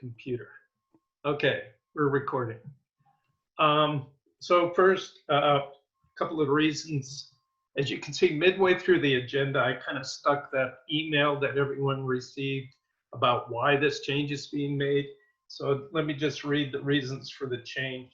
computer. Okay, we're recording. So first, a couple of reasons. As you can see, midway through the agenda, I kind of stuck that email that everyone received about why this change is being made. So let me just read the reasons for the change.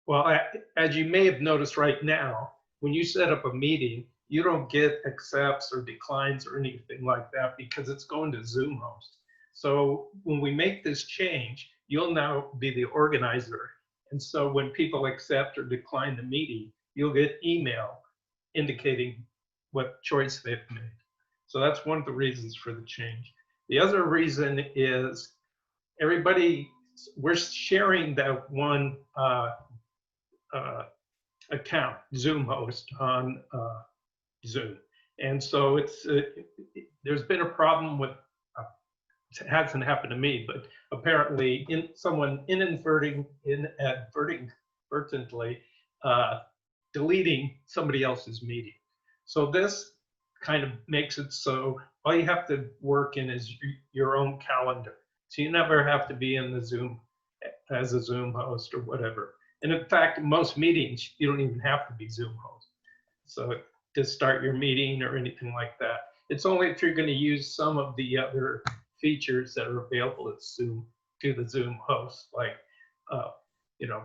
Well, as you may have noticed right now, when you set up a meeting, you don't get accepts or declines or anything like that because it's going to Zoom host. So when we make this change, you'll now be the organizer. And so when people accept or decline the meeting, you'll get email indicating what choice they've made. So that's one of the reasons for the change. The other reason is everybody, we're sharing that one account, Zoom host on Zoom. And so it's there's been a problem with, it hasn't happened to me, but apparently someone inadvertently deleting somebody else's meeting. So this kind of makes it so all you have to work in is your own calendar. So you never have to be in the Zoom as a Zoom host or whatever. And in fact, most meetings, you don't even have to be Zoom host. So to start your meeting or anything like that. It's only if you're going to use some of the other features that are available at Zoom to the Zoom host, like you know,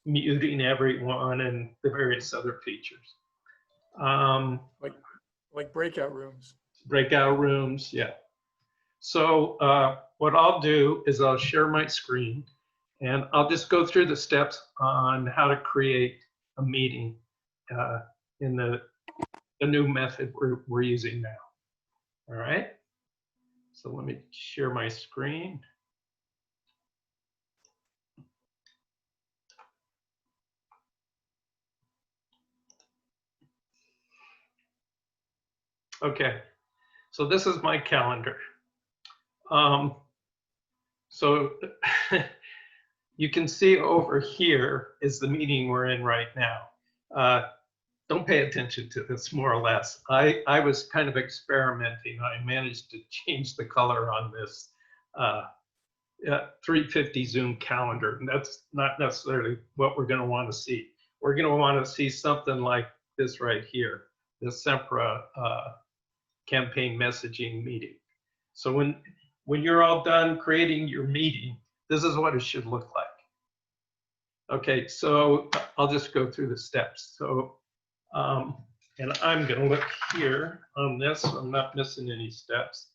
muting everyone and the various other features. Like breakout rooms. Breakout rooms, yeah. So what I'll do is I'll share my screen and I'll just go through the steps on how to create a meeting in the new method we're using now. All right. So let me share my screen. Okay, so this is my calendar. So you can see over here is the meeting we're in right now. Don't pay attention to this, more or less. I was kind of experimenting. I managed to change the color on this 350 Zoom calendar, and that's not necessarily what we're going to want to see. We're going to want to see something like this right here, the Sempra campaign messaging meeting. So when you're all done creating your meeting, this is what it should look like. Okay, so I'll just go through the steps. So, and I'm going to look here on this, so I'm not missing any steps.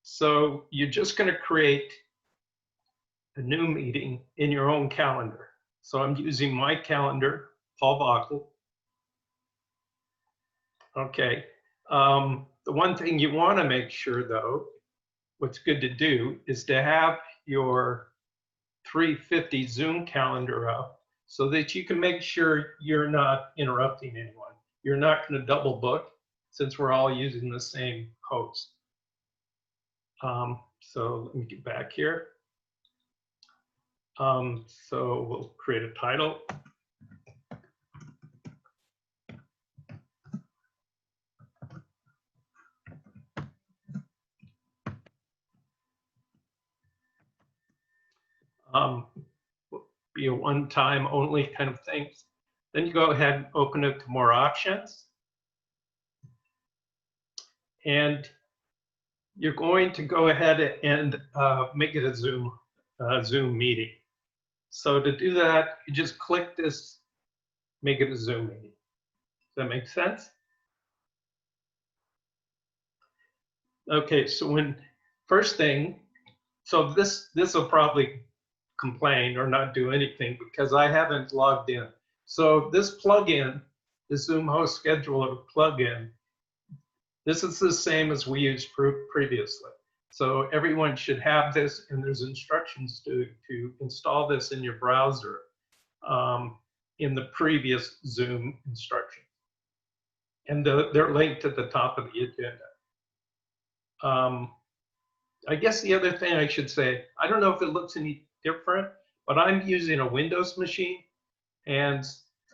So you're just going to create a new meeting in your own calendar. So I'm using my calendar, Paul Bockel. Okay. The one thing you want to make sure, though, what's good to do is to have your 350 Zoom calendar up so that you can make sure you're not interrupting anyone. You're not going to double book since we're all using the same host. So let me get back here. So we'll create a title. Be a one-time only kind of thing. Then you go ahead and open it to more options. And you're going to go ahead and make it a Zoom meeting. So to do that, you just click this, make it a Zoom meeting. Does that make sense? Okay, so first thing, so this will probably complain or not do anything because I haven't logged in. So this plugin, the Zoom Host Scheduler plugin, this is the same as we used previously. So everyone should have this, and there's instructions to install this in your browser in the previous Zoom instructions. And they're linked at the top of the agenda. I guess the other thing I should say, I don't know if it looks any different, but I'm using a Windows machine, and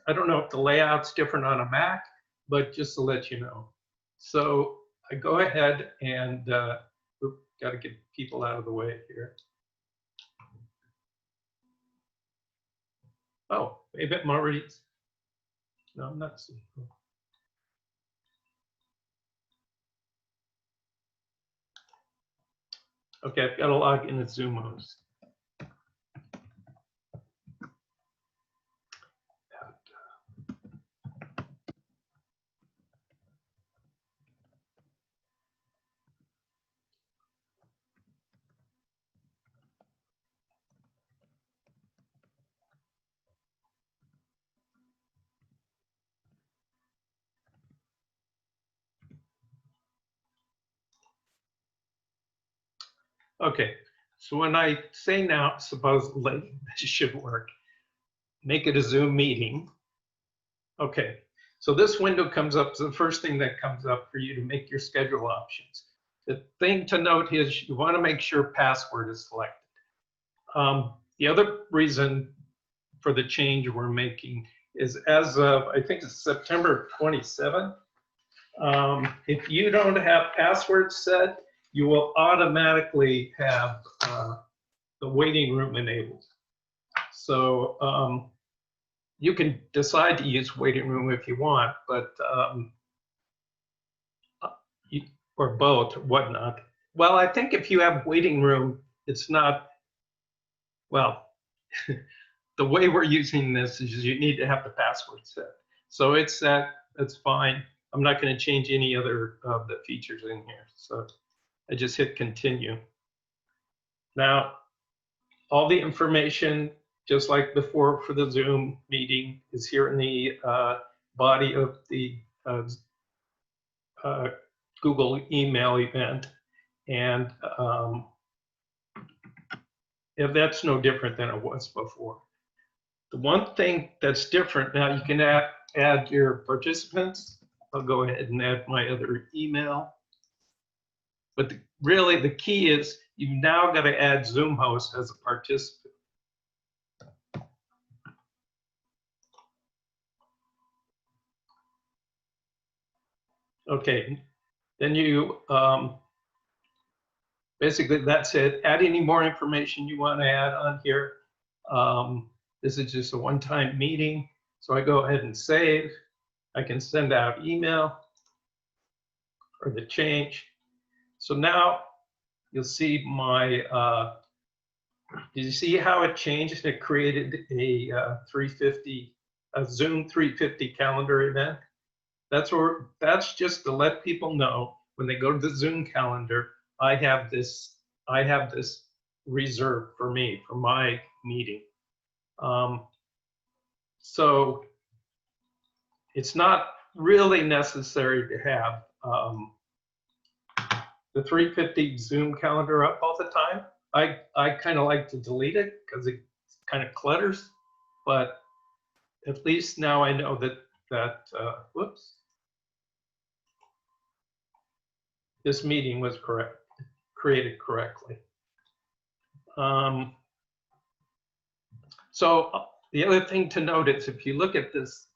I don't know if the layout's different on a Mac, but just to let you know. So I go ahead and got to get people out of the way here. Oh, maybe I'm already. No, I'm not seeing. Okay, I've got to log in as Zoom host. Okay, so when I say now, supposedly this should work, make it a Zoom meeting. Okay, so this window comes up, so the first thing that comes up for you to make your schedule options. The thing to note is you want to make sure password is selected. The other reason for the change we're making is as of, I think it's September 27th, if you don't have passwords set, you will automatically have the waiting room enabled. So you can decide to use waiting room if you want, but or both, or whatnot. Well, I think if you have waiting room, it's not, well, the way we're using this is you need to have the password set. So it's set, that's fine. I'm not going to change any other of the features in here. So I just hit continue. Now, all the information, just like before for the Zoom meeting, is here in the body of the Google email event. And if that's no different than it was before. The one thing that's different now, you can add your participants. I'll go ahead and add my other email. But really the key is you've now got to add Zoom host as a participant. Okay, then you, basically that's it. Add any more information you want to add on here. This is just a one-time meeting. So I go ahead and save. I can send out email or the change. So now you'll see my, did you see how it changed? It created a 350, a Zoom 350 calendar event. That's just to let people know when they go to the Zoom calendar, I have this reserved for me, for my meeting. So it's not really necessary to have the 350 Zoom calendar up all the time. I kind of like to delete it because it kind of clutters, but at least now I know that whoops, this meeting was created correctly. So the other thing to note is if you look at this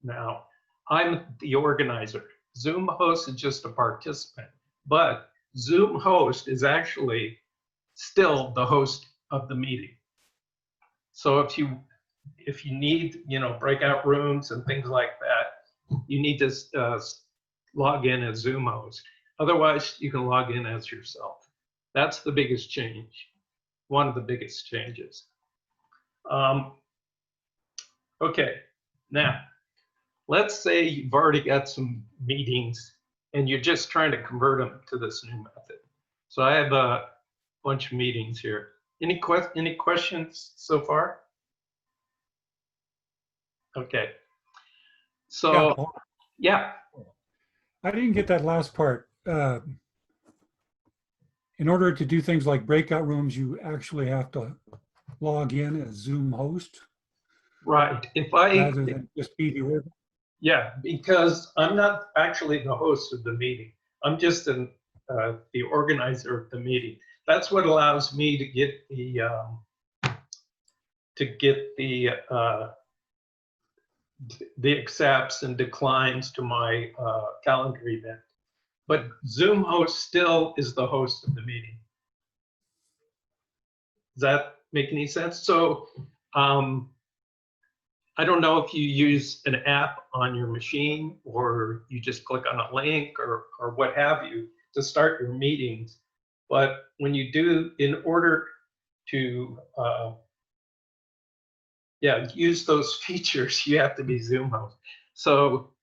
now, I'm the organizer. Zoom host is just a participant, but Zoom host is actually still the host of the meeting. So if you need, breakout rooms and things like that, you need to log in as Zoom host. Otherwise, you can log in as yourself. That's the biggest change, one of the biggest changes. Okay, now, let's say you've already got some meetings and you're just trying to convert them to this new method. So I have a bunch of meetings here. Any questions so far? Okay. So, yeah. I didn't get that last part. In order to do things like breakout rooms, you actually have to log in as Zoom host. Right. Rather than just be the organizer. Yeah, because I'm not actually the host of the meeting. I'm just the organizer of the meeting. That's what allows me to get the accepts and declines to my calendar event. But Zoom host still is the host of the meeting. Does that make any sense? So I don't know if you use an app on your machine or you just click on a link or what have you to start your meetings. But when you do, in order to use those features, you have to be Zoom host. So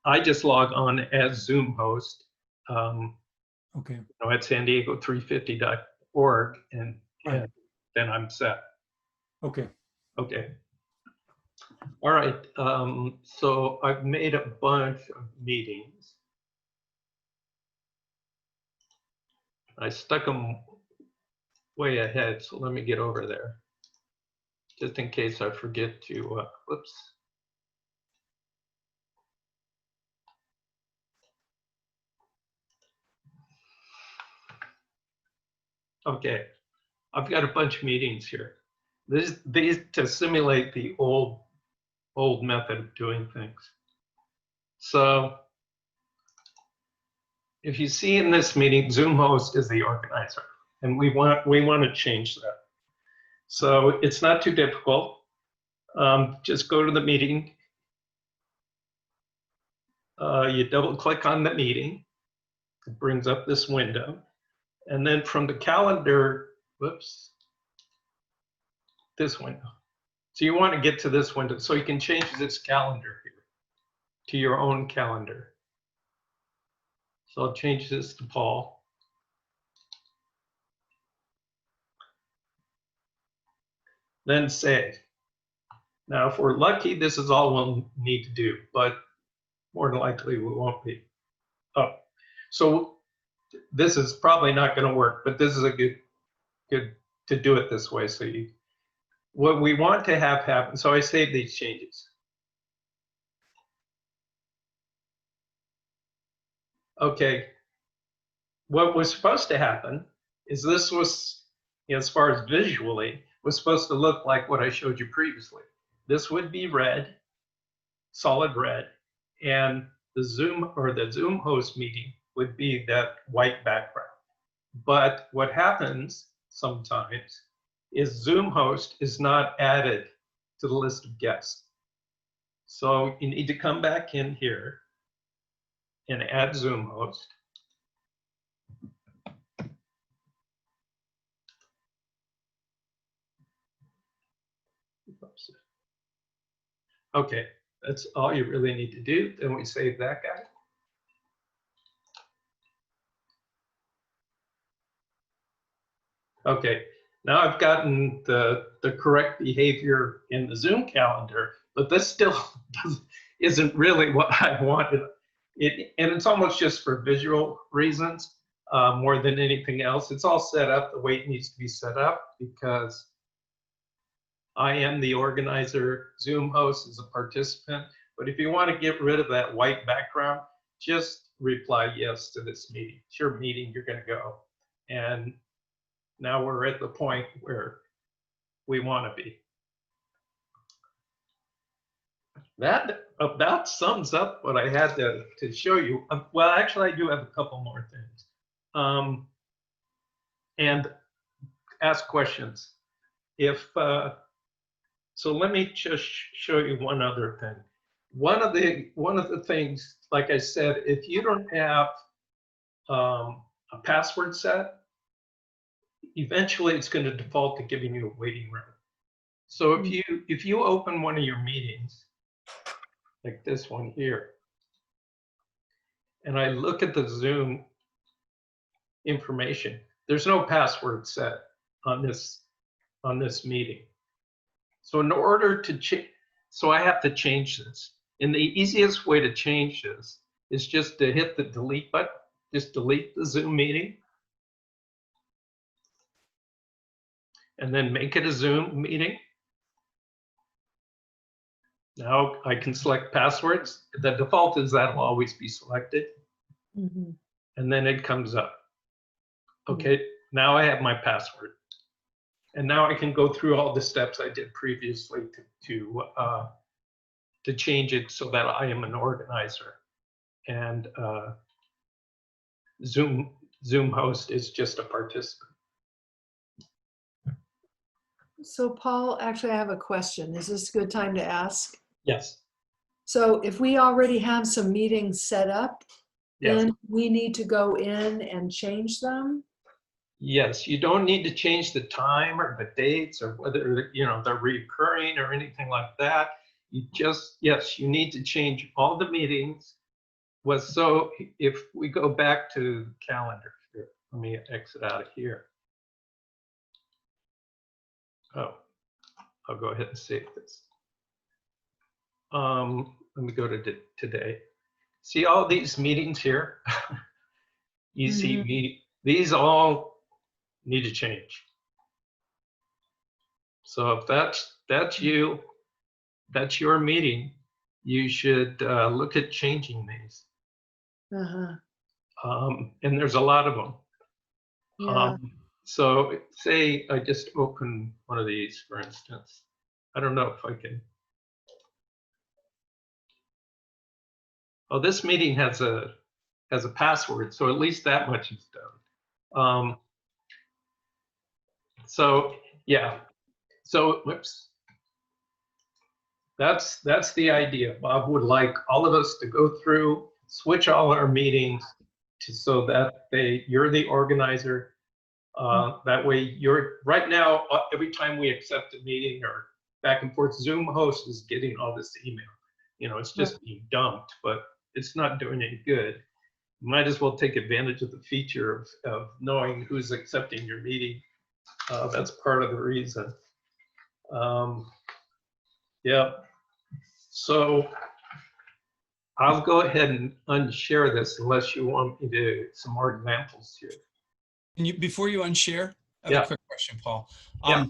I just log on as Zoom host Okay. at SanDiego350.org and then I'm set. Okay. Okay. All right. So I've made a bunch of meetings. I stuck them way ahead, so let me get over there, just in case I forget to, whoops. Okay, I've got a bunch of meetings here. These to simulate the old method of doing things. So if you see in this meeting, Zoom host is the organizer, and we want to change that. So it's not too difficult. Just go to the meeting. You double click on the meeting. It brings up this window. And then from the calendar, whoops, this window. So you want to get to this window so you can change this calendar here to your own calendar. So I'll change this to Paul. Then save. Now, if we're lucky, this is all we'll need to do, but more than likely we won't be. Oh, so this is probably not going to work, but this is a good to do it this way. So what we want to have happen, so I saved these changes. Okay, what was supposed to happen is this was, as far as visually, was supposed to look like what I showed you previously. This would be red, solid red, and the Zoom host meeting would be that white background. But what happens sometimes is Zoom host is not added to the list of guests. So you need to come back in here and add Zoom host. Oops. Okay, that's all you really need to do. Then we save that guy. Okay, now I've gotten the correct behavior in the Zoom calendar, but this still isn't really what I wanted. And it's almost just for visual reasons more than anything else. It's all set up the way it needs to be set up because I am the organizer, Zoom host is a participant. But if you want to get rid of that white background, just reply yes to this meeting. It's your meeting, you're going to go. And now we're at the point where we want to be. That about sums up what I had to show you. Well, actually, I do have a couple more things. And ask questions. So let me just show you one other thing. One of the things, like I said, if you don't have a password set, eventually it's going to default to giving you a waiting room. So if you open one of your meetings, like this one here, and I look at the Zoom information, there's no password set on this meeting. So in order to change, so I have to change this. And the easiest way to change this is just to hit the delete button, just delete the Zoom meeting. And then make it a Zoom meeting. Now I can select passwords. The default is that will always be selected. Mm-hmm. And then it comes up. Okay, now I have my password. And now I can go through all the steps I did previously to change it so that I am an organizer. And Zoom host is just a participant. So Paul, actually, I have a question. Is this a good time to ask? Yes. So if we already have some meetings set up, Yes. then we need to go in and change them? Yes, you don't need to change the time or the dates or whether, they're recurring or anything like that. You just, yes, you need to change all the meetings. So if we go back to the calendar here, let me exit out of here. Oh, I'll go ahead and save this. Let me go to today. See all these meetings here? You see these all need to change. So if that's you, that's your meeting, you should look at changing these. And there's a lot of them. Yeah. So say I just open one of these, for instance. I don't know if I can. Oh, this meeting has a password, so at least that much is done. So yeah, so whoops. That's the idea. Bob would like all of us to go through, switch all our meetings so that you're the organizer. That way you're right now, every time we accept a meeting or back and forth, Zoom host is getting all this email. It's just being dumped, but it's not doing any good. You might as well take advantage of the feature of knowing who's accepting your meeting. That's part of the reason. Yeah. So I'll go ahead and unshare this unless you want me to some more examples here. And before you unshare, I have a quick question, Paul. Yeah.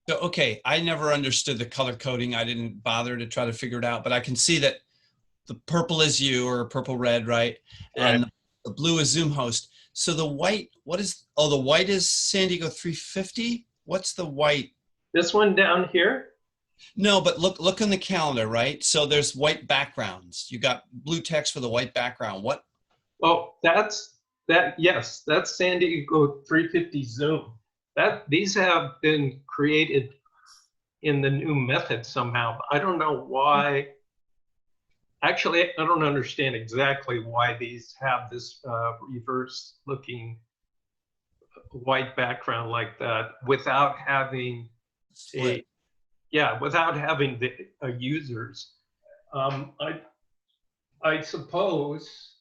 So, okay, I never understood the color coding. I didn't bother to try to figure it out, but I can see that the purple is you, or purple red, right? And the blue is Zoom host. So the white, the white is SanDiego350? What's the white? This one down here? No, but look on the calendar, right? So there's white backgrounds. You got blue text for the white background. What? Oh, yes, that's SanDiego350 Zoom. These have been created in the new method somehow. I don't know why. Actually, I don't understand exactly why these have this reverse looking white background like that without having without having the users. I suppose,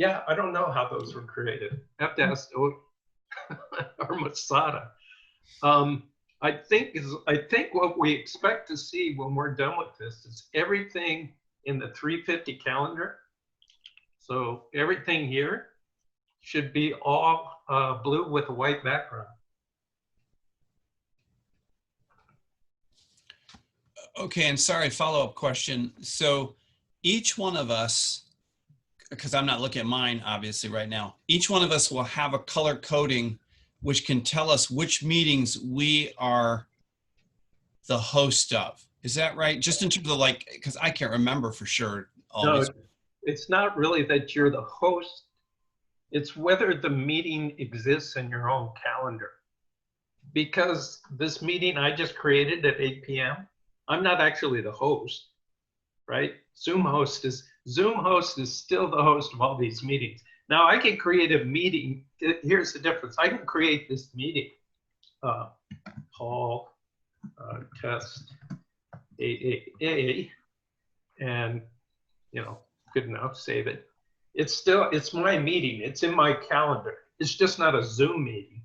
I don't know how those were created. I have to ask or Masada. I think what we expect to see when we're done with this is everything in the 350 calendar. So everything here should be all blue with a white background. Okay, and sorry, follow-up question. So each one of us, because I'm not looking at mine obviously right now, each one of us will have a color coding which can tell us which meetings we are the host of. Is that right? Just in terms of because I can't remember for sure. No, it's not really that you're the host. It's whether the meeting exists in your own calendar. Because this meeting I just created at 8 p.m., I'm not actually the host, right? Zoom host is still the host of all these meetings. Now I can create a meeting. Here's the difference. I can create this meeting. Paul test AAA, and good enough, save it. It's my meeting. It's in my calendar. It's just not a Zoom meeting.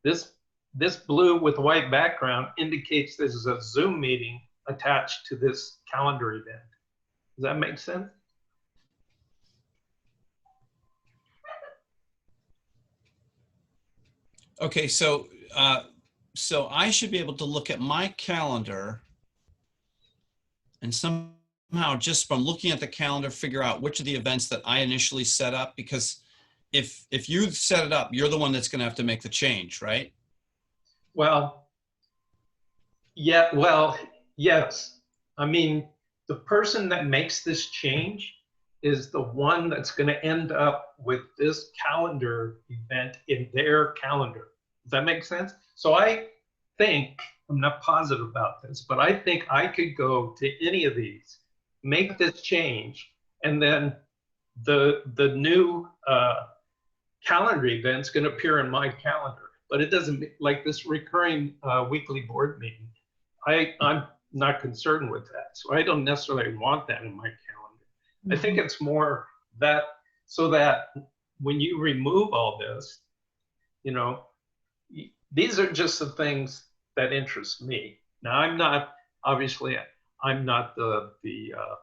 This blue with white background indicates this is a Zoom meeting attached to this calendar event. Does that make sense? Okay, so I should be able to look at my calendar and somehow just from looking at the calendar, figure out which of the events that I initially set up, because if you set it up, you're the one that's going to have to make the change, right? Well, yes. I mean, the person that makes this change is the one that's going to end up with this calendar event in their calendar. Does that make sense? So think, I'm not positive about this, but I think I could go to any of these, make this change, and then the new calendar event's going to appear in my calendar. But it doesn't, like this recurring weekly board meeting, I'm not concerned with that. So I don't necessarily want that in my calendar. I think it's more that so that when you remove all this, you know, these are just the things that interest me. Now, I'm not, obviously, I'm not the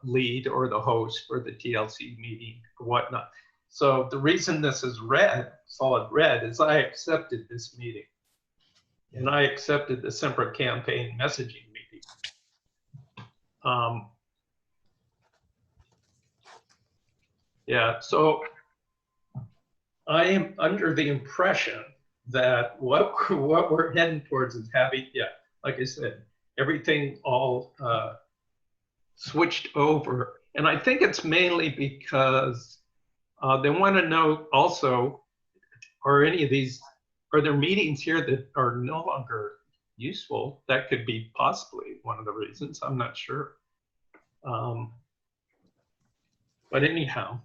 lead or the host for the TLC meeting or whatnot. So the reason this is red, solid red, is I accepted this meeting. And I accepted the separate campaign messaging meeting. Yeah, so I am under the impression that what we're heading towards is having, like I said, everything all switched over. And I think it's mainly because they want to know also, are any of these, are there meetings here that are no longer useful? That could be possibly one of the reasons. I'm not sure. But anyhow,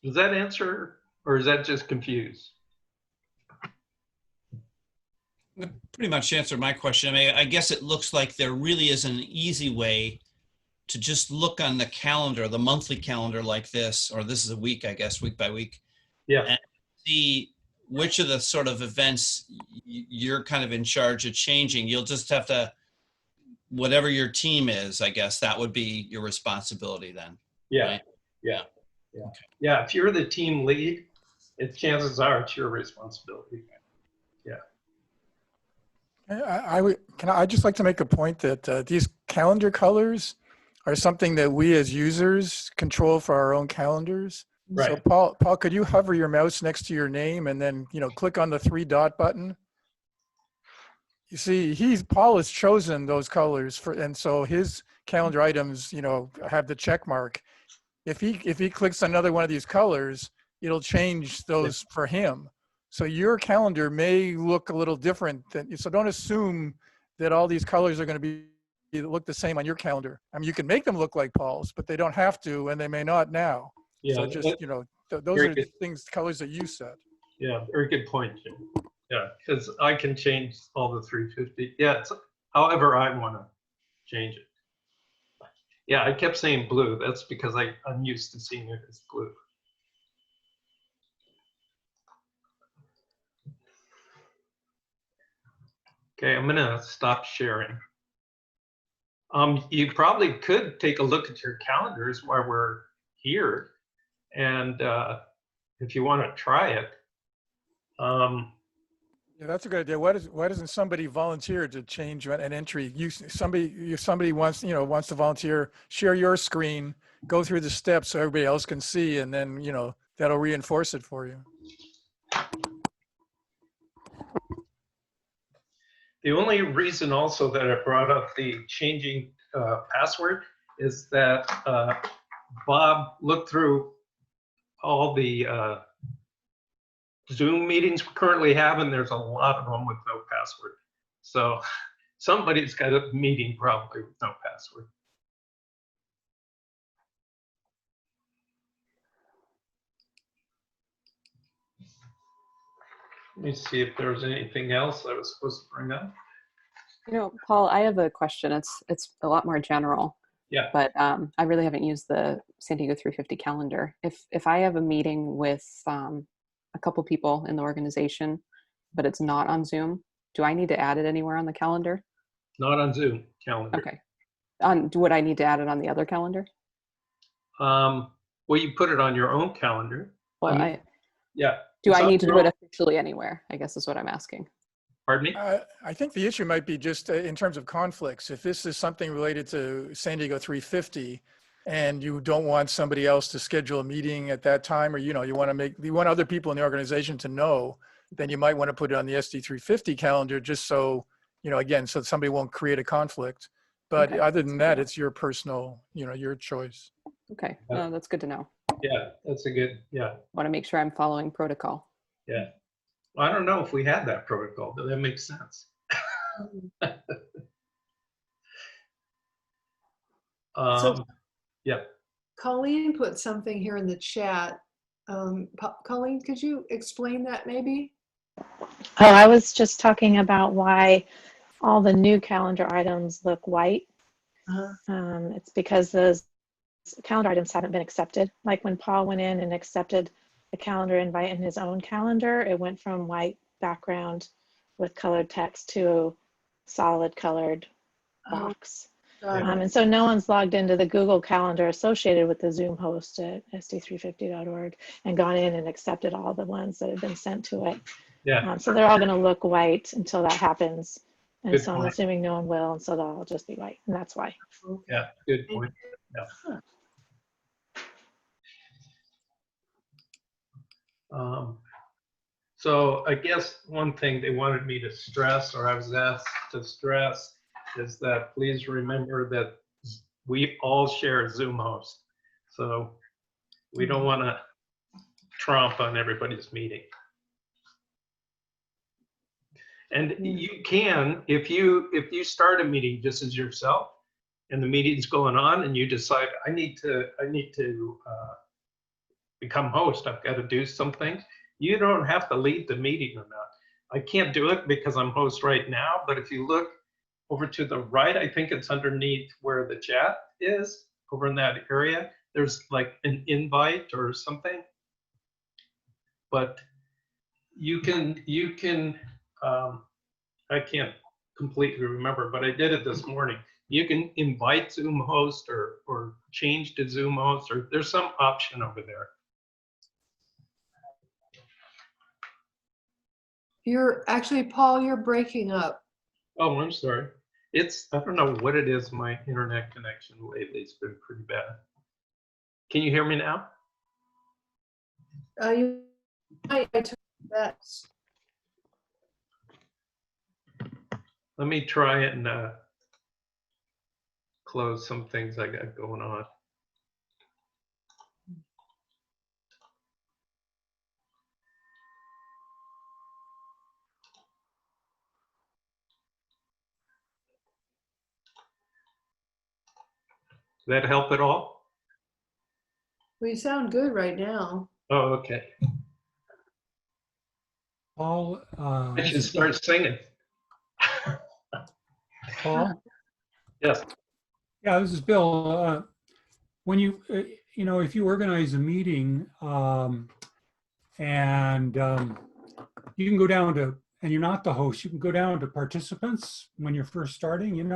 does that answer, or is that just confused? That pretty much answered my question. I mean, I guess it looks like there really is an easy way to just look on the calendar, the monthly calendar like this, or this is a week, I guess, week by week. Yeah. And see which of the sort of events you're kind of in charge of changing. You'll just have to, whatever your team is, I guess that would be your responsibility then. Yeah. Right? Yeah. Yeah. Okay. Yeah. If you're the team lead, chances are it's your responsibility. Yeah. I'd just like to make a point that these calendar colors are something that we as users control for our own calendars. Right. So Paul, could you hover your mouse next to your name and then, click on the 3-dot button? You see, Paul has chosen those colors and so his calendar items, have the check mark. If he clicks another one of these colors, it'll change those for him. So your calendar may look a little different so don't assume that all these colors are going to look the same on your calendar. I mean, you can make them look like Paul's, but they don't have to, and they may not now. Yeah. So just, those are the colors that you set. Yeah, very good point, Jim. Yeah, because I can change all the 350. Yeah, however I want to change it. Yeah, I kept saying blue. That's because I'm used to seeing it as blue. Okay, I'm gonna stop sharing. You probably could take a look at your calendars while we're here, and if you want to try it. Yeah, that's a good idea. Why doesn't somebody volunteer to change an entry? Somebody wants to volunteer, share your screen, go through the steps so everybody else can see, and then that'll reinforce it for you. The only reason also that I brought up the changing password is that Bob looked through all the Zoom meetings we currently have, and there's a lot of them with no password. So somebody's got a meeting probably with no password. Let me see if there was anything else I was supposed to bring up. Paul, I have a question. It's a lot more general. Yeah. But I really haven't used the SanDiego350 calendar. If I have a meeting with a couple people in the organization, but it's not on Zoom, do I need to add it anywhere on the calendar? Not on Zoom calendar. Okay. Would I need to add it on the other calendar? Well, you put it on your own calendar. Well, yeah. Do I need to do it officially anywhere? I guess is what I'm asking. Pardon me? I think the issue might be just in terms of conflicts. If this is something related to SanDiego350 and you don't want somebody else to schedule a meeting at that time, or, you want other people in the organization to know, then you might want to put it on the SD350 calendar just so, again, so somebody won't create a conflict. But Okay. other than that, it's your personal, your choice. Okay. No, that's good to know. Yeah, that's a good, yeah. Want to make sure I'm following protocol. Yeah. Well, I don't know if we had that protocol, but that makes sense. Um, yeah. Colleen put something here in the chat. Colleen, could you explain that maybe? Oh, I was just talking about why all the new calendar items look white. It's because those calendar items haven't been accepted. Like when Paul went in and accepted the calendar invite in his own calendar, it went from white background with colored text to solid colored box. And so no one's logged into the Google Calendar associated with the Zoom host at SD350.org and gone in and accepted all the ones that have been sent to it. Yeah. So they're all going to look white until that happens. And Good so I'm point. assuming no one will, and so they'll all just be white, and that's why. Yeah. Good point. Yeah. So I guess one thing they wanted me to stress, or I was asked to stress, is that please remember that we all share a Zoom host. So we don't want to tromp on everybody's meeting. And you can, if you start a meeting just as yourself, and the meeting's going on, and you decide I need to become host. I've got to do something. You don't have to lead the meeting or not. I can't do it because I'm host right now. But if you look over to the right, I think it's underneath where the chat is, over in that area. There's like an invite or something. But you can. I can't completely remember, but I did it this morning. You can invite Zoom host or change to Zoom host, or there's some option over there. You're actually, Paul, you're breaking up. Oh, I'm sorry. I don't know what it is. My internet connection lately has been pretty bad. Can you hear me now? I took that. Let me try it and close some things I got going on. Does that help at all? Well, you sound good right now. Oh, okay. Paul, I should start singing. Paul? Yes. Yeah, this is Bill. When you if you organize a meeting and you can go down to, and you're not the host, you can go down to participants when you're first starting, and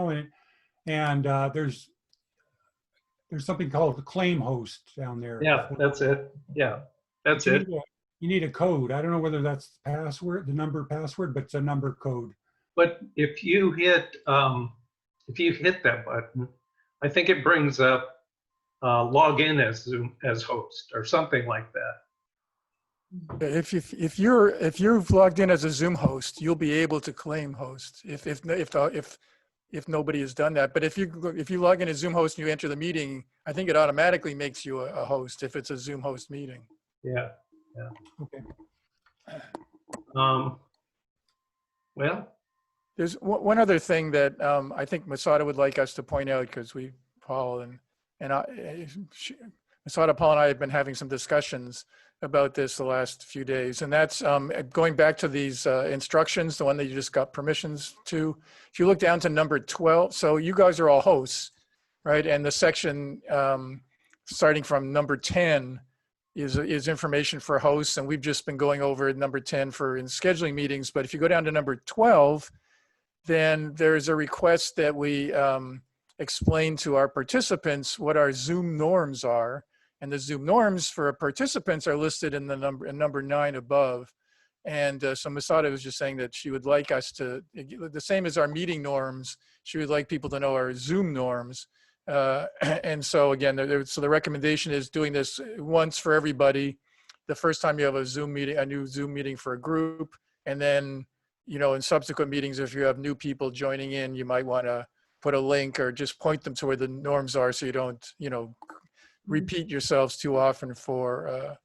there's something called the claim host down there. Yeah, that's it. Yeah, that's it. You need a code. I don't know whether that's the password, the number password, but it's a number code. But if you hit that button, I think it brings up log in as Zoom as host or something like that. If you've logged in as a Zoom host, you'll be able to claim host if nobody has done that. But if you log in as Zoom host and you enter the meeting, I think it automatically makes you a host if it's a Zoom host meeting. Yeah. Okay. Well, there's one other thing that I think Masada would like us to point out, because Paul and Masada, Paul and I have been having some discussions about this the last few days, and that's going back to these instructions, the one that you just got permissions to. If you look down to number 12, so you guys are all hosts, right? And the section starting from number 10 is information for hosts, and we've just been going over number 10 in scheduling meetings. But if you go down to number 12, then there's a request that we explain to our participants what our Zoom norms are. And the Zoom norms for our participants are listed in number 9 above. And so Masada was just saying that she would like us to, the same as our meeting norms, she would like people to know our Zoom norms. And so again, so the recommendation is doing this once for everybody. The first time you have a new Zoom meeting for a group, and then, in subsequent meetings, if you have new people joining in, you might want to put a link or just point them to where the norms are, so you don't, repeat yourselves too often for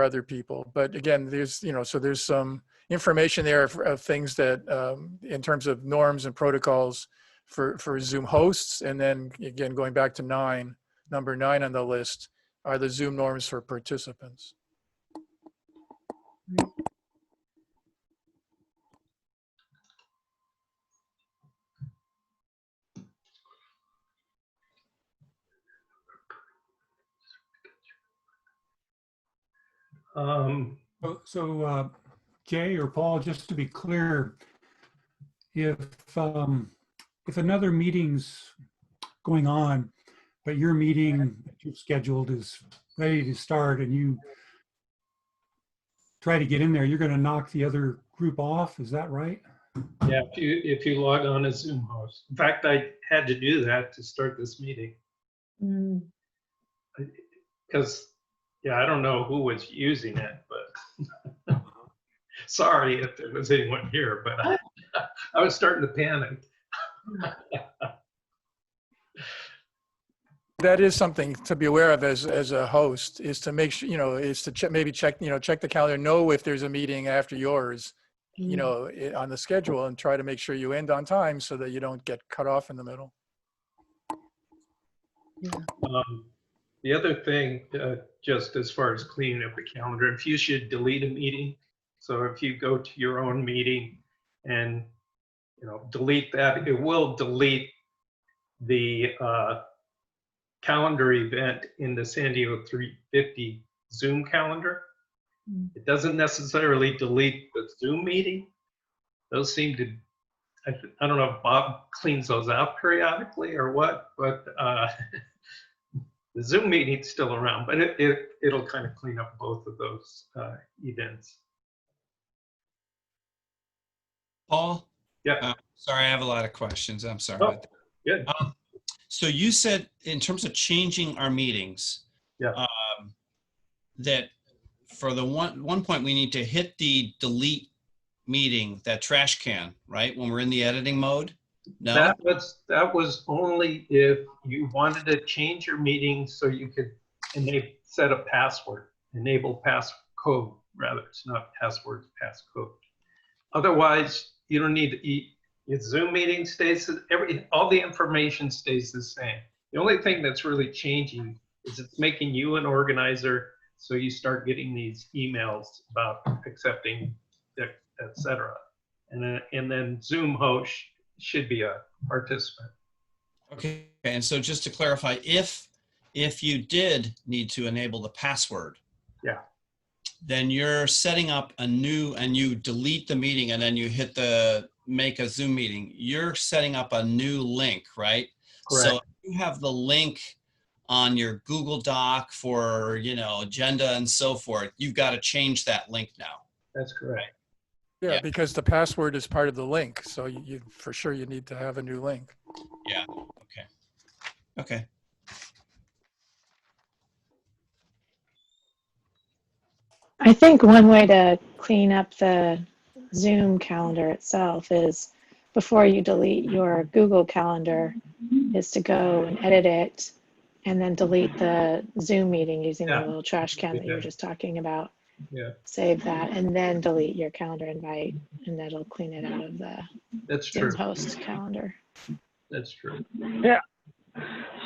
other people. But again, there's, so there's some information there of things that, in terms of norms and protocols for Zoom hosts. And then again, going back to number 9 on the list are the Zoom norms for participants. So Jay or Paul, just to be clear, if another meeting's going on, but your meeting that you've scheduled is ready to start and you try to get in there, you're going to knock the other group off. Is that right? Yeah, if you log on as Zoom host. In fact, I had to do that to start this meeting. Because, yeah, I don't know who was using it, but sorry if there was anyone here, but I was starting to panic. That is something to be aware of as a host, is to make sure, is to check the calendar, know if there's a meeting after yours, on the schedule, and try to make sure you end on time so that you don't get cut off in the middle. The other thing, just as far as cleaning up the calendar, if you should delete a meeting. So if you go to your own meeting and, delete that, it will delete the calendar event in the SanDiego350 Zoom calendar. It doesn't necessarily delete the Zoom meeting. Those seem to, I don't know if Bob cleans those out periodically or what, but the Zoom meeting's still around, but it'll kind of clean up both of those events. Paul? Yeah. Sorry, I have a lot of questions. I'm sorry Oh, about that. good. So you said in terms of changing our meetings, that for the one point we need to hit the delete meeting, that trash can, right? When we're in the editing mode? No? That was only if you wanted to change your meeting so you could set a password, enable passcode rather. It's not password, it's passcode. Otherwise, you don't need to eat. Your Zoom meeting stays, all the information stays the same. The only thing that's really changing is it's making you an organizer, so you start getting these emails about accepting, etc. And then Zoom host should be a participant. Okay, and so just to clarify, if you did need to enable the password, then you're setting up a new, and you delete the meeting and then you hit the make a Zoom meeting, you're setting up a new link, right? Correct. So you have the link on your Google Doc for, agenda and so forth. You've got to change that link now. That's correct. Yeah, because the password is part of the link. So you for sure you need to have a new link. Yeah, okay. I think one way to clean up the Zoom calendar itself is, before you delete your Google Calendar, is to go and edit it and then delete the Zoom meeting using the little trash can that you were just talking about. Yeah. Save that and then delete your calendar invite, and that'll clean it out of the Zoom host calendar. That's true. Yeah.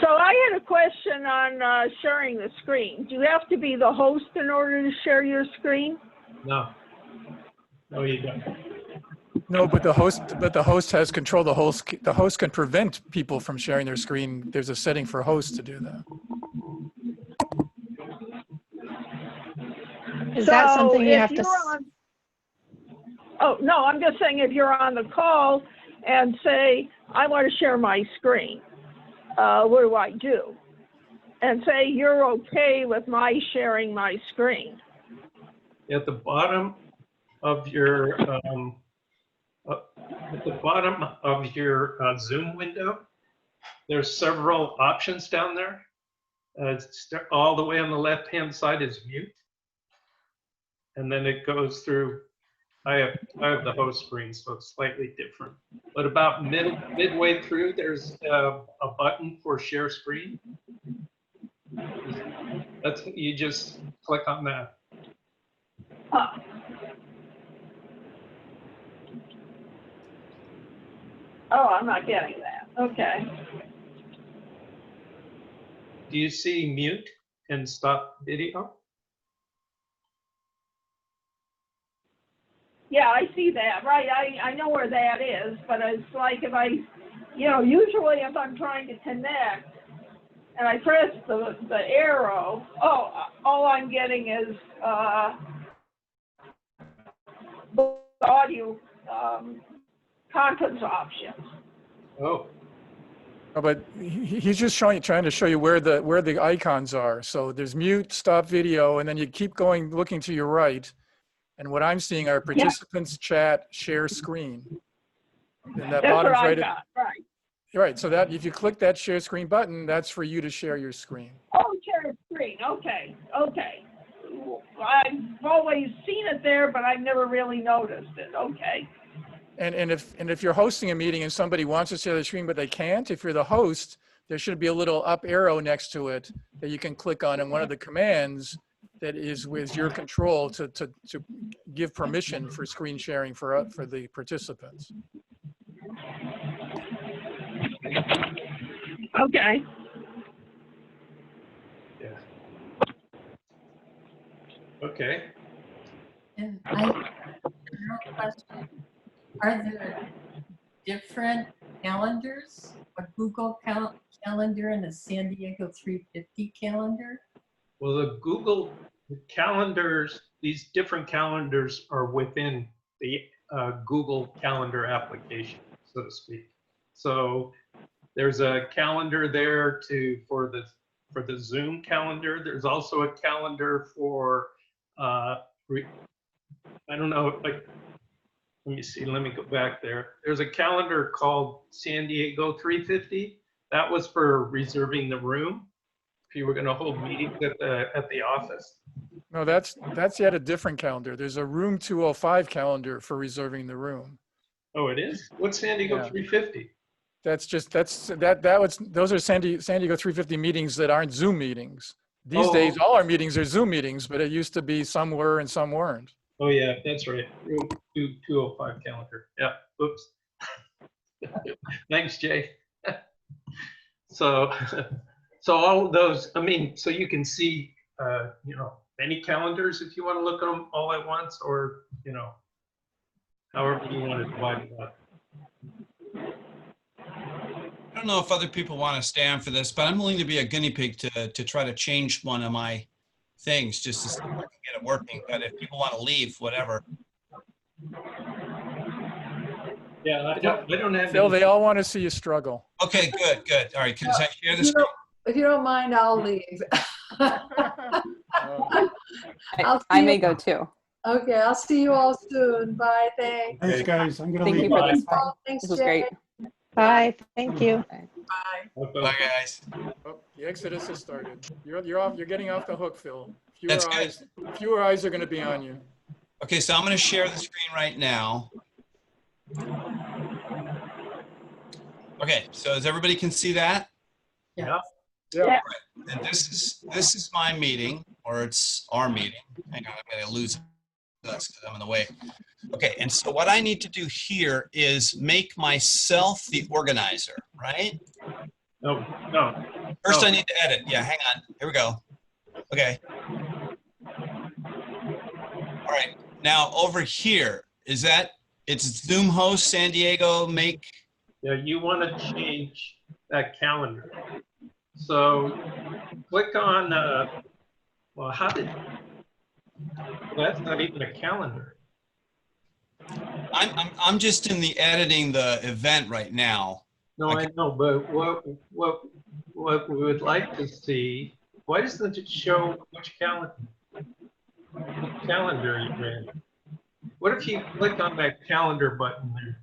So I had a question on sharing the screen. Do you have to be the host in order to share your screen? No, you don't. No, but the host has control. The host can prevent people from sharing their screen. There's a setting for hosts to do that. Is that something you have to? Oh, no, I'm just saying, if you're on the call and say, I want to share my screen, what do I do? And say you're okay with my sharing my screen. At the bottom of your Zoom window, there's several options down there. All the way on the left-hand side is mute, and then it goes through. I have the host screen, so it's slightly different. But about midway through, there's a button for share screen. You just click on that. Oh, I'm not getting that. Okay. Do you see mute and stop video? Yeah, I see that, right, I know where that is, but it's like if I, usually if I'm trying to connect and I press the arrow, all I'm getting is, the audio, conference options. Oh, No, but he's just trying to show you where the icons are. So there's mute, stop video, and then you keep going, looking to your right. And what I'm seeing are participants, chat, share screen. And that That's what bottom's I right. got, right. Right. So that if you click that share screen button, that's for you to share your screen. Oh, share screen, okay. I've always seen it there, but I've never really noticed it, okay. And if you're hosting a meeting and somebody wants to share the screen but they can't, if you're the host, there should be a little up arrow next to it that you can click on, and one of the commands that is with your control to give permission for screen sharing for the participants. Okay. yeah. Okay. And I have a question. Are there different calendars? A Google calendar and a SanDiego350 calendar? Well, the Google calendars, these different calendars are within the Google Calendar application, so to speak. So there's a calendar there for the Zoom calendar. There's also a calendar for I don't know, like, let me see, let me go back there. There's a calendar called SanDiego350. That was for reserving the room if you were going to hold meetings at the office. No, that's yet a different calendar. There's a room 205 calendar for reserving the room. Oh, it is? What's SanDiego350? Those are SanDiego350 meetings that aren't Zoom meetings. These days, all our meetings are Zoom meetings, but it used to be some were and some weren't. Oh yeah, that's right. Room 205 calendar. Yeah. Oops. Thanks, Jay. So all of those. I mean, so you can see, many calendars if you want to look at them all at once, or however you want to divide it up. I don't know if other people want to stay on for this, but I'm willing to be a guinea pig to try to change one of my things just to see if I can get it working. But if people want to leave, whatever. Yeah, I don't have. Phil, they all want to see you struggle. Okay, good. All right, can I share the screen? If you don't mind, I'll leave. I may go too. Okay, I'll see you all soon. Bye, thanks. Thanks, guys. I'm gonna Thank leave. you for this. Thanks, This was Jay. great. Bye, thank you. Bye. Bye, guys. Oh, the exodus has started. You're off. You're getting off the hook, Phil. That's good. Fewer eyes are going to be on you. Okay, so I'm going to share the screen right now. Okay, so as everybody can see that? Yeah. Yeah. And this is my meeting, or it's our meeting. Hang on, I'm going to lose this because I'm in the way. Okay, and so what I need to do here is make myself the organizer, right? No. First, No. I need to edit. Yeah, hang on. Here we go. Okay. All right. Now over here, it's Zoom host, San Diego, make. Yeah, you want to change that calendar. So click on, well, that's not even a calendar. I'm just in the editing the event right now. No, I know, but what we would like to see, why doesn't it show which calendar you're in? What if you click on that calendar button there?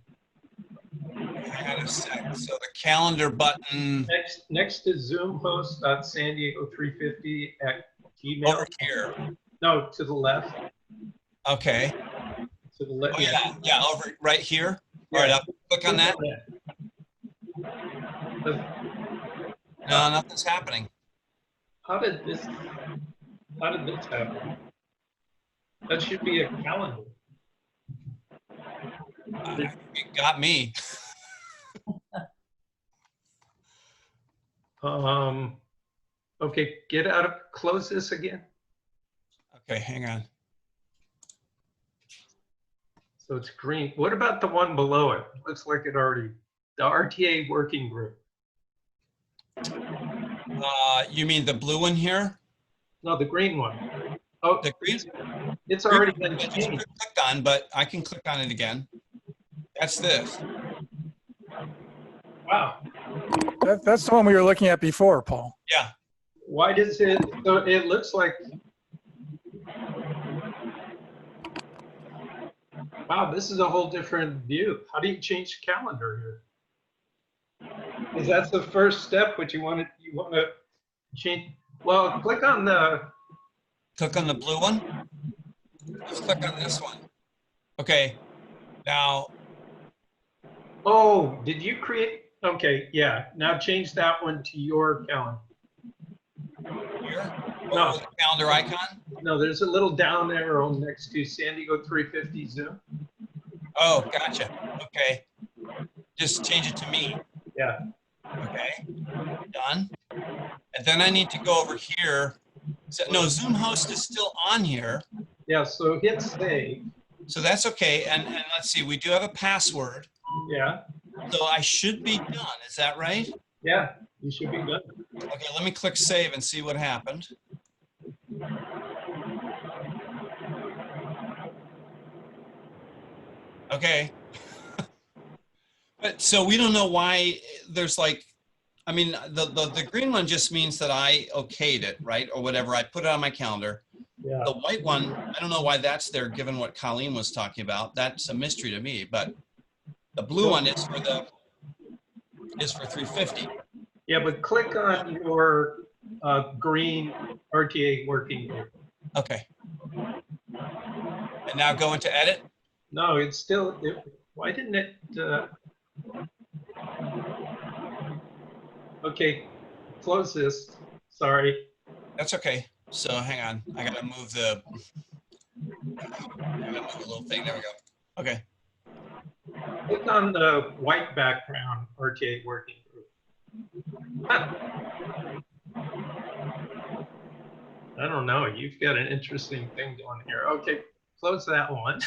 Hang on a sec. So the calendar button Next to zoomhost.sandiego350 at Gmail. over here. No, to the left. Okay. To the left. Oh, yeah, over right here. All right, I'll click on that. No, nothing's happening. How did this happen? That should be a calendar. It got me. Okay, get out of, close this again. Okay, hang on. So it's green. What about the one below it? Looks like it already, the RTA working group. You mean the blue one here? No, the green one. Oh, The green? it's already been I just changed. clicked on, but I can click on it again. That's this. Wow. That's the one we were looking at before, Paul. Yeah. Why does it, so it looks like, wow, this is a whole different view. How do you change the calendar here? Is that the first step, what you want to change? Well, click on the, Click on the blue one. Let's click on this one. Okay. Now, oh, did you create? Okay, yeah. Now change that one to your calendar. here, No. over the calendar icon. No, there's a little down arrow next to SanDiego350 Zoom. Oh, gotcha. Okay. Just change it to me. Yeah. Okay. Done. And then I need to go over here. So, no, Zoom host is still on here. Yeah, so hit save. So that's okay. And let's see, we do have a password. Yeah. So I should be done. Is that right? Yeah, you should be good. Okay, let me click save and see what happened. Okay. But so we don't know why there's like, I mean, the green one just means that I okayed it, right? Or whatever, I put it on my calendar. Yeah. The white one, I don't know why that's there given what Colleen was talking about. That's a mystery to me, but the blue one is for 350. Yeah, but click on your green RTA working group. Okay. And now go into edit. No, it's still, why didn't it? Okay, close this. Sorry. That's okay. So hang on, I gotta move the little thing. There we go. Okay. Click on the white background RTA working group. Huh. I don't know. You've got an interesting thing going here. Okay, close that one.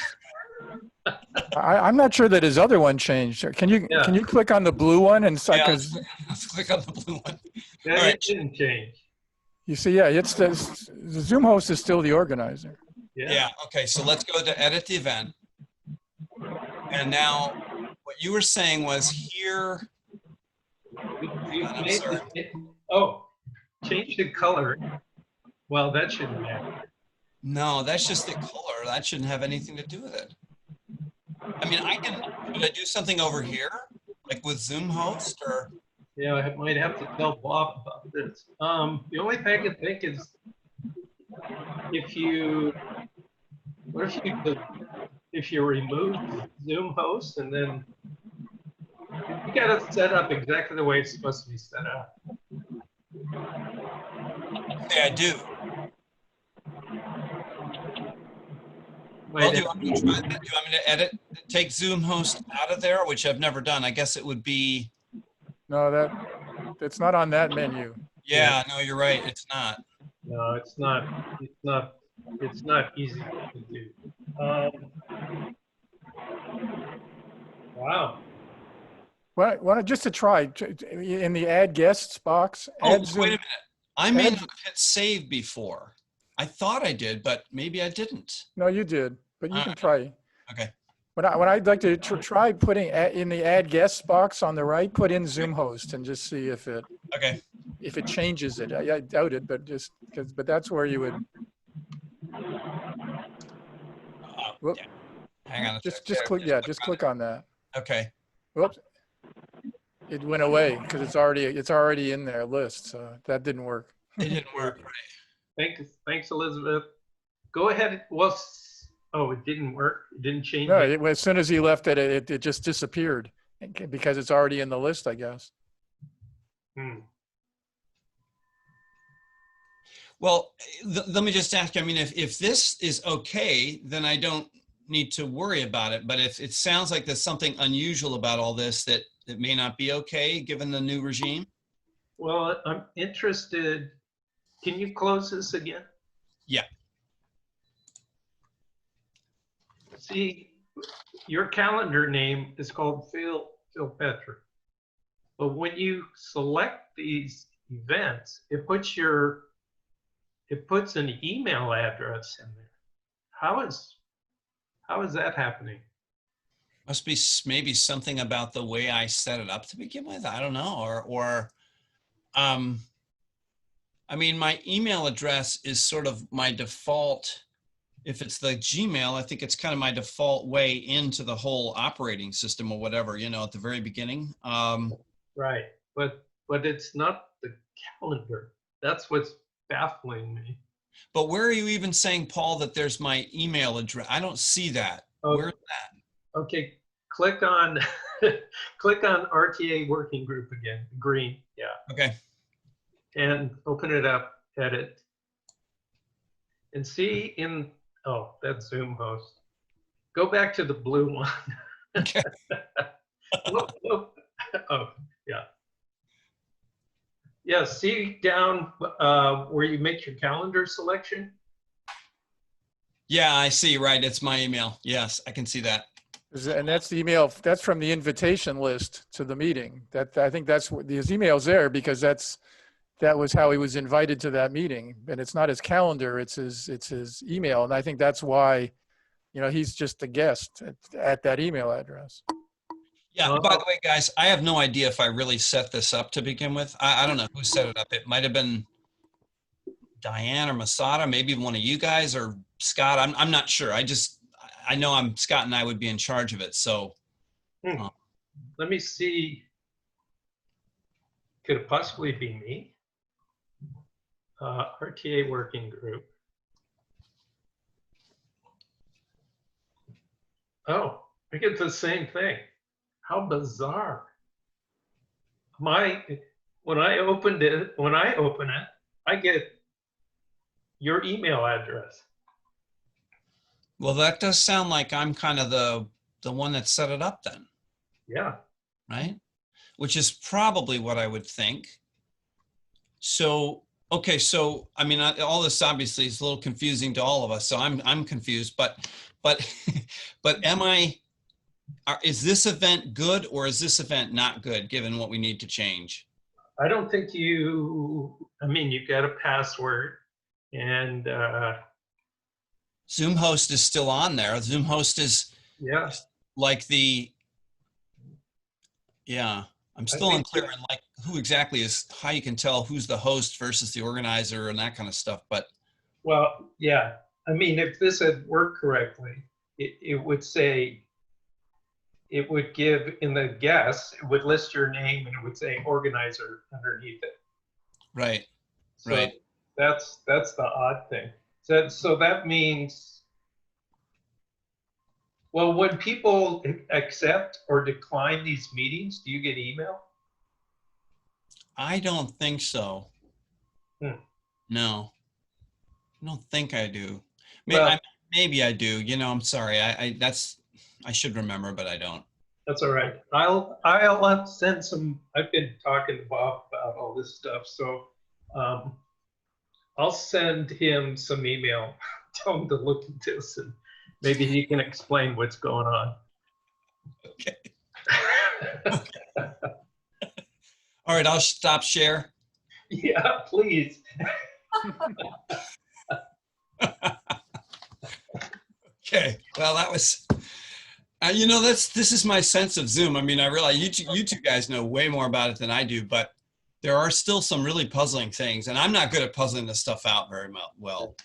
I'm not sure that his other one changed. Can you click on the blue one and Yeah, because let's click on the blue one. Yeah, All right. it didn't change. you see, yeah, it's the Zoom host is still the organizer. Yeah. Okay. So let's go to edit the event. And now what you were saying was here. I'm sorry. Oh, change the color. Well, that shouldn't matter. No, that's just the color. That shouldn't have anything to do with it. I mean, could I do something over here? Like with Zoom host or? Yeah, I might have to tell Bob about this. The only thing I can think is if you remove Zoom host and then you got it set up exactly the way it's supposed to be set up. Yeah, I do. Well, do you want me to try that? Do you want me to take Zoom host out of there, which I've never done? I guess it would be. No, it's not on that menu. Yeah, no, you're right. It's not. No, it's not. It's not easy to do. Wow. Well, just to try in the add guests box. Oh, Add Zoom. wait a minute. I may not have hit save before. I thought I did, but maybe I didn't. No, you did, but you can try. Okay. When I'd like to try putting in the add guests box on the right, put in Zoom host and just see if it changes it. I doubt it, but but that's where you would. Whoop. Yeah. Hang on. Just click on that. Okay. Whoops. It went away because it's already in their list, so that didn't work. It didn't work. Right. Thanks, Elizabeth. Go ahead. Well, oh, it didn't work. It didn't change. No, as soon as he left it just disappeared because it's already in the list, I guess. Well, let me just ask you, I mean, if this is okay, then I don't need to worry about it. But if it sounds like there's something unusual about all this that may not be okay, given the new regime. Well, I'm interested. Can you close this again? Yeah. See, your calendar name is called Phil Petrie. But when you select these events, it puts an email address in there. How is that happening? Must be maybe something about the way I set it up to begin with. I don't know. I mean, my email address is sort of my default. If it's the Gmail, I think it's kind of my default way into the whole operating system or whatever, you know, at the very beginning. Right, but it's not the calendar. That's what's baffling me. But where are you even saying, Paul, that there's my email address? I don't see that. Oh, Where's that? okay, click on click on RTA working group again, green, yeah, Okay. and open it up, edit, and see in, oh, that's Zoom host. Go back to the blue one. Okay. Whoop, whoop. Oh, yeah. Yeah, see down where you make your calendar selection? Yeah, I see. Right. It's my email. Yes, I can see that. And that's the email, that's from the invitation list to the meeting. That, I think that's what his email's there because that was how he was invited to that meeting. And it's not his calendar, it's his email. And I think that's why, you know, he's just a guest at that email address. Yeah. By the way, guys, I have no idea if I really set this up to begin with. I don't know who set it up. It might have been Diane or Masada, maybe one of you guys or Scott. I'm not sure. I know Scott and I would be in charge of it. So let me see. Could it possibly be me? RTA working group. Oh, I get the same thing. How bizarre. When I open it, I get your email address. well, that does sound like I'm kind of the one that set it up then. Yeah. Right? Which is probably what I would think. So, okay, so I mean, all this obviously is a little confusing to all of us. So I'm confused, but is this event good or is this event not good given what we need to change? I don't think you've got a password and Zoom host is still on there. Zoom host is like I'm still unclear on like who exactly is, how you can tell who's the host versus the organizer and that kind of stuff. But well, yeah. I mean, if this had worked correctly, it would say, it would give in the guest, it would list your name and it would say organizer underneath it. Right. So right. That's the odd thing. So that means, well, when people accept or decline these meetings, do you get email? I don't think so. No, I don't think I do. Maybe I do. You know, I'm sorry. I should remember, but I don't. That's all right. I'll send some. I've been talking to Bob about all this stuff, so I'll send him some email. Tell him to look at this, and maybe he can explain what's going on. Okay. All right, I'll stop share. Yeah, please. Okay. Well, that was. You know, this is my sense of Zoom. I mean, I realize you two guys know way more about it than I do, but there are still some really puzzling things, and I'm not good at puzzling this stuff out very well.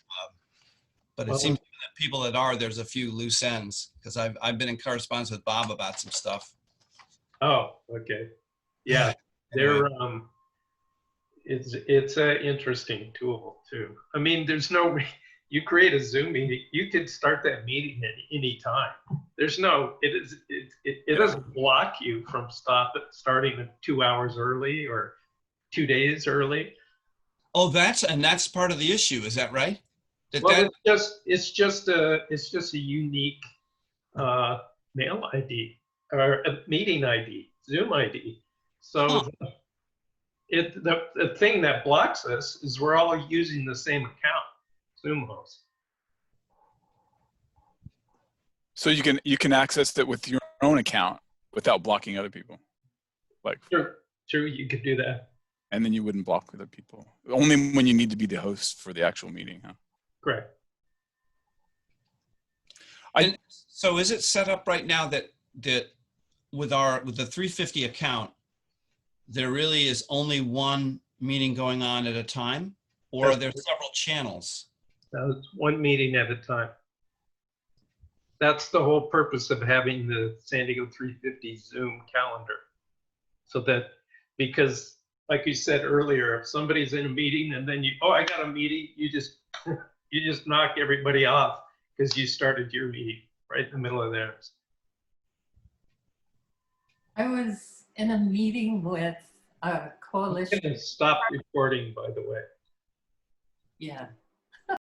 But it seems that people that are, there's a few loose ends because I've been in correspondence with Bob about some stuff. Oh, okay. Yeah, Anyway. It's an interesting tool too. I mean, there's no. You create a Zoom meeting, you could start that meeting at any time. There's no, it doesn't block you from starting 2 hours early or 2 days early. Oh, that's part of the issue. Is that right? It's just a unique mail ID or a meeting ID, Zoom ID. So The thing that blocks us is we're all using the same account, Zoom host. So you can access it with your own account without blocking other people. Like, True, you could do that. and then you wouldn't block other people. Only when you need to be the host for the actual meeting, huh? Correct. And so is it set up right now that with the 350 account, there really is only one meeting going on at a time, or are there several channels? That's one meeting at a time. That's the whole purpose of having the SanDiego350 Zoom calendar. So that, because like you said earlier, if somebody's in a meeting and then I got a meeting, you just knock everybody off because you started your meeting right in the middle of theirs. I was in a meeting with a I'm coalition. gonna stop recording, by the way. Yeah.